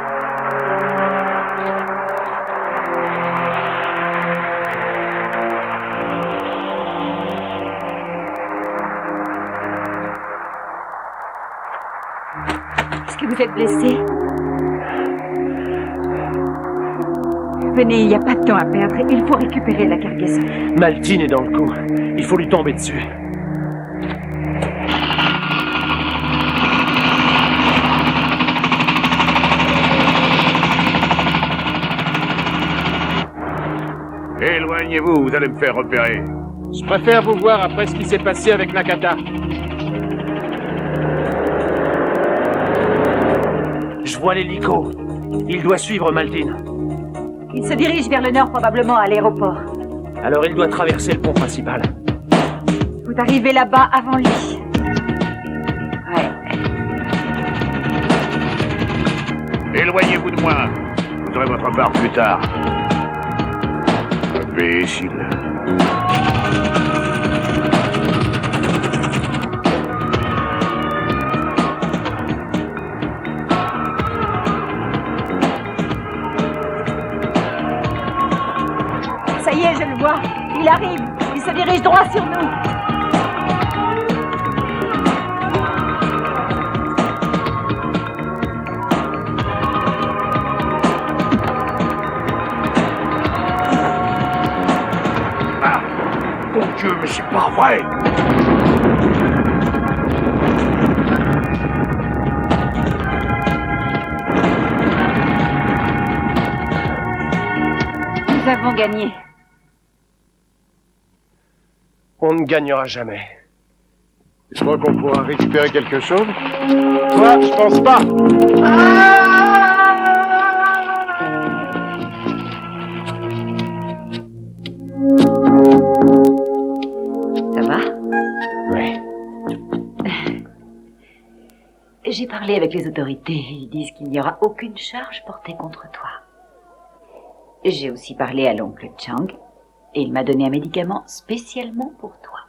Est-ce que vous êtes blessé? Venez, il n'y a pas de temps à perdre. Il faut récupérer la cargaison. Maltine est dans le coup. Il faut lui tomber dessus. Éloignez-vous, vous allez me faire repérer. Je préfère vous voir après ce qui s'est passé avec Nakata. Je vois l'hélico. Il doit suivre Maltine. Il se dirige vers le nord, probablement à l'aéroport. Alors il doit traverser le pont principal. Vous arrivez là-bas avant lui. Ouais. Éloignez-vous de moi. Vous aurez votre part plus tard. Imbécile. Ça y est, je le vois. Il arrive. Il se dirige droit sur nous. Mon Dieu, mais c'est pas vrai! Nous avons gagné. On ne gagnera jamais. Tu crois qu'on pourra récupérer quelque chose? Toi, je pense pas. Ça va? Oui. J'ai parlé avec les autorités. Ils disent qu'il n'y aura aucune charge portée contre toi. J'ai aussi parlé à l'oncle Chang et il m'a donné un médicament spécialement pour toi.